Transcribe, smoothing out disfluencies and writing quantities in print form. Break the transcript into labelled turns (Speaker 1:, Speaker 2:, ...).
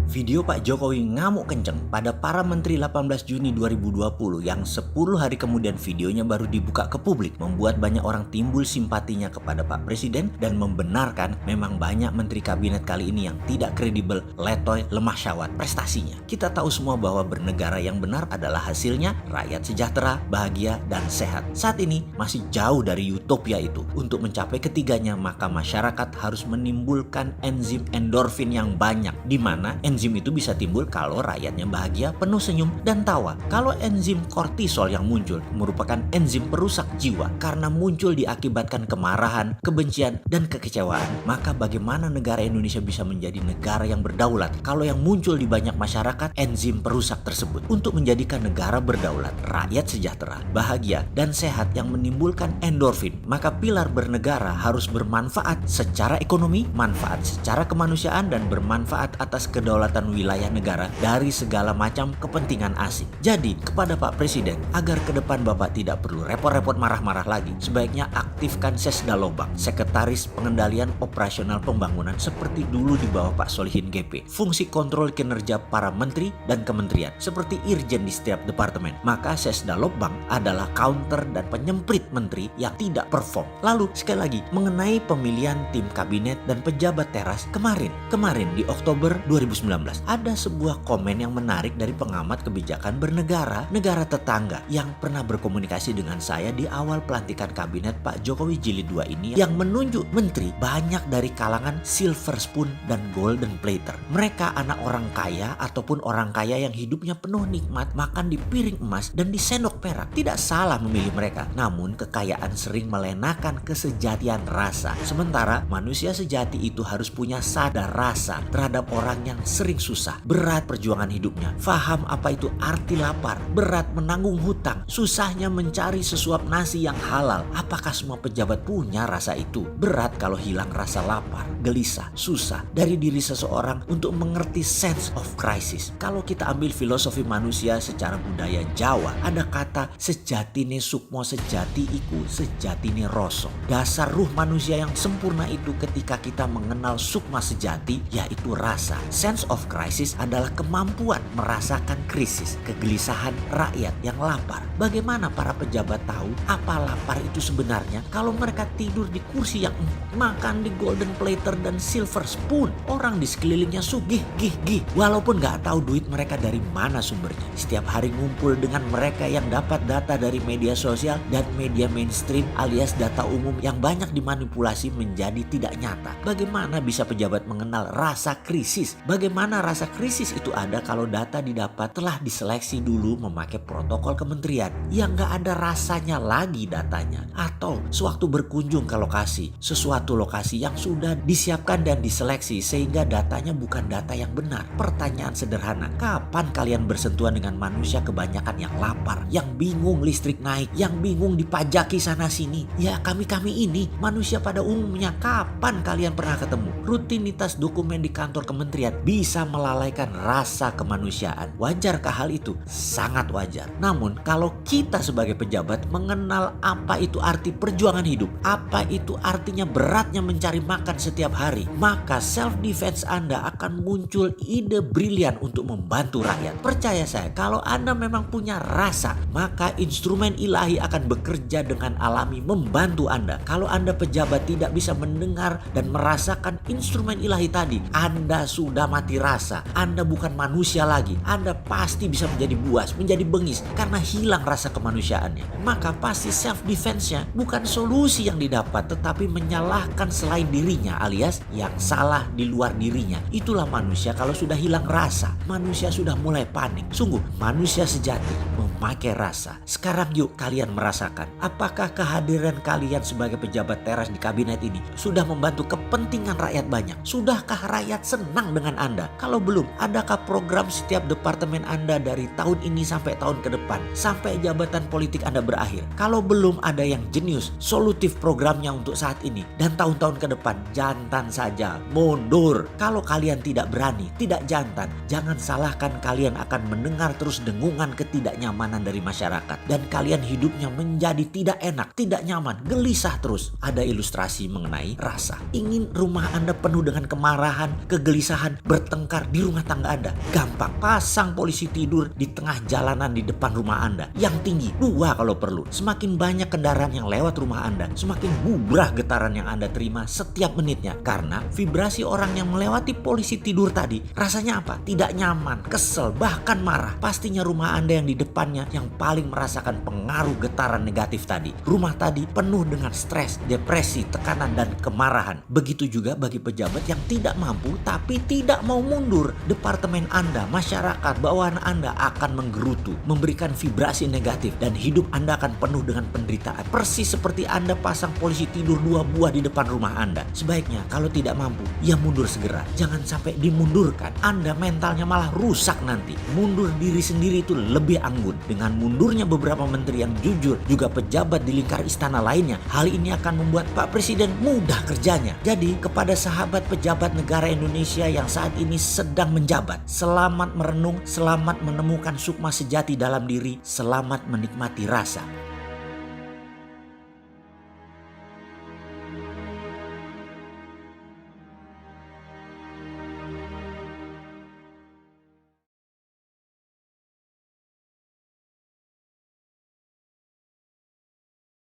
Speaker 1: Video Pak Jokowi ngamuk kenceng pada para menteri 18 Juni 2020 yang 10 hari kemudian videonya baru dibuka ke publik membuat banyak orang timbul simpatinya kepada Pak Presiden dan membenarkan memang banyak menteri kabinet kali ini yang tidak kredibel, letoy, lemah syawat prestasinya. Kita tahu semua bahwa bernegara yang benar adalah hasilnya rakyat sejahtera, bahagia, dan sehat. Saat ini masih jauh dari utopia itu. Untuk mencapai ketiganya maka masyarakat harus menimbulkan enzim endorfin yang banyak, di mana enzim itu bisa timbul kalau rakyatnya bahagia, penuh senyum, dan tawa. Kalau enzim kortisol yang muncul merupakan enzim perusak jiwa karena muncul diakibatkan kemarahan, kebencian, dan kekecewaan. Maka bagaimana negara Indonesia bisa menjadi negara yang berdaulat kalau yang muncul di banyak masyarakat enzim perusak tersebut? Untuk menjadikan negara berdaulat, rakyat sejahtera, bahagia, dan sehat yang menimbulkan endorfin, maka pilar bernegara harus bermanfaat secara ekonomi, manfaat secara kemanusiaan, dan bermanfaat atas kedaulatan wilayah negara dari segala macam kepentingan asing. Jadi kepada Pak Presiden, agar ke depan Bapak tidak perlu repot-repot marah-marah lagi, sebaiknya aktifkan Sesda Lobang, Sekretaris Pengendalian Operasional Pembangunan seperti dulu di bawah Pak Solihin GP. Fungsi kontrol kinerja para menteri dan kementerian seperti irjen di setiap departemen. Maka Sesda Lobang adalah counter dan penyemprit menteri yang tidak perform. Lalu sekali lagi mengenai pemilihan tim kabinet dan pejabat teras kemarin di Oktober 2019 ada sebuah komen yang menarik dari pengamat kebijakan bernegara, negara tetangga yang pernah berkomunikasi dengan saya di awal pelantikan kabinet Pak Jokowi Jilid 2 ini, yang menunjuk menteri banyak dari kalangan silver spoon dan golden plater. Mereka anak orang kaya ataupun orang kaya yang hidupnya penuh nikmat, makan di piring emas dan di sendok perak. Tidak salah memilih mereka, namun kekayaan sering melenakan kesejatian rasa. Sementara manusia sejati itu harus punya sadar rasa terhadap orang yang sering susah, berat perjuangan hidupnya, faham apa itu arti lapar, berat menanggung hutang, susahnya mencari sesuap nasi yang halal. Apakah semua pejabat punya rasa itu? Berat kalau hilang rasa lapar, gelisah, susah dari diri seseorang untuk mengerti sense of crisis. Kalau kita ambil filosofi manusia secara budaya Jawa, ada kata sejatine sukmo sejati iku sejatine rasa. Dasar ruh manusia yang sempurna itu ketika kita mengenal sukma sejati, yaitu rasa. Sense of crisis adalah kemampuan merasakan krisis, kegelisahan rakyat yang lapar. Bagaimana para pejabat tahu apa lapar itu sebenarnya kalau mereka tidur di kursi yang makan di golden plater dan silver spoon? Orang di sekelilingnya sugih gih, walaupun nggak tahu duit mereka dari mana sumbernya. Setiap hari ngumpul dengan mereka yang dapat data dari media sosial dan media mainstream alias data umum yang banyak dimanipulasi menjadi tidak nyata. Bagaimana bisa pejabat mengenal rasa krisis? Bagaimana rasa krisis itu ada kalau data didapat telah diseleksi dulu memakai protokol kementerian yang nggak ada rasanya lagi datanya? Atau sewaktu berkunjung ke lokasi, sesuatu lokasi yang sudah disiapkan dan diseleksi sehingga datanya bukan data yang benar. Pertanyaan sederhana, kapan kalian bersentuhan dengan manusia kebanyakan yang lapar, yang bingung listrik naik, yang bingung dipajaki sana sini? Ya kami ini manusia pada umumnya. Kapan kalian pernah ketemu? Rutinitas dokumen di kantor kementerian bisa melalaikan rasa kemanusiaan. Wajarkah hal itu? Sangat wajar. Namun kalau kita sebagai pejabat mengenal apa itu arti perjuangan hidup, apa itu artinya beratnya mencari makan setiap hari, maka self defense Anda akan muncul ide brilian untuk membantu rakyat. Percaya saya, kalau Anda memang punya rasa, maka instrumen ilahi akan bekerja dengan alami membantu Anda. Kalau Anda pejabat tidak bisa mendengar dan merasakan instrumen ilahi tadi, Anda sudah mati rasa. Anda bukan manusia lagi. Anda pasti bisa menjadi buas, menjadi bengis karena hilang rasa kemanusiaannya. Maka pasti self defense-nya bukan solusi yang didapat, tetapi menyalahkan selain dirinya alias yang salah di luar dirinya. Itulah manusia kalau sudah hilang rasa. Manusia sudah mulai panik. Sungguh manusia sejati memakai rasa. Sekarang yuk kalian merasakan, apakah kehadiran kalian sebagai pejabat teras di kabinet ini sudah membantu kepentingan rakyat banyak? Sudahkah rakyat senang dengan Anda? Kalau belum, adakah program setiap departemen Anda dari tahun ini sampai tahun ke depan, sampai jabatan politik Anda berakhir? Kalau belum ada yang jenius, solutif programnya untuk saat ini dan tahun-tahun ke depan, jantan saja, mundur. Kalau kalian tidak berani, tidak jantan, jangan salahkan kalian akan mendengar terus dengungan ketidaknyamanan dari masyarakat dan kalian hidupnya menjadi tidak enak, tidak nyaman, gelisah terus. Ada ilustrasi mengenai rasa. Ingin rumah Anda penuh dengan kemarahan, kegelisahan, bertengkar bertengkar di rumah tangga Anda? Gampang, pasang polisi tidur di tengah jalanan di depan rumah Anda. Yang tinggi, 2 kalau perlu. Semakin banyak kendaraan yang lewat rumah Anda, semakin bubrah getaran yang Anda terima setiap menitnya. Karena vibrasi orang yang melewati polisi tidur tadi, rasanya apa? Tidak nyaman, kesel, bahkan marah. Pastinya rumah Anda yang di depannya yang paling merasakan pengaruh getaran negatif tadi. Rumah tadi penuh dengan stres, depresi, tekanan, dan kemarahan. Begitu juga bagi pejabat yang tidak mampu tapi tidak mau mundur. Departemen Anda, masyarakat, bawahan Anda akan menggerutu, memberikan vibrasi negatif, dan hidup Anda akan penuh dengan penderitaan. Persis seperti Anda pasang polisi tidur 2 buah di depan rumah Anda. Sebaiknya kalau tidak mampu, ya mundur segera. Jangan sampai dimundurkan. Anda mentalnya malah rusak nanti. Mundur diri sendiri itu lebih anggun. Dengan mundurnya beberapa menteri yang jujur, juga pejabat di lingkar istana lainnya, hal ini akan membuat Pak Presiden mudah kerjanya. Jadi kepada sahabat pejabat negara Indonesia yang saat ini sedang menjabat, selamat merenung, selamat menemukan sukma sejati dalam diri, selamat menikmati rasa.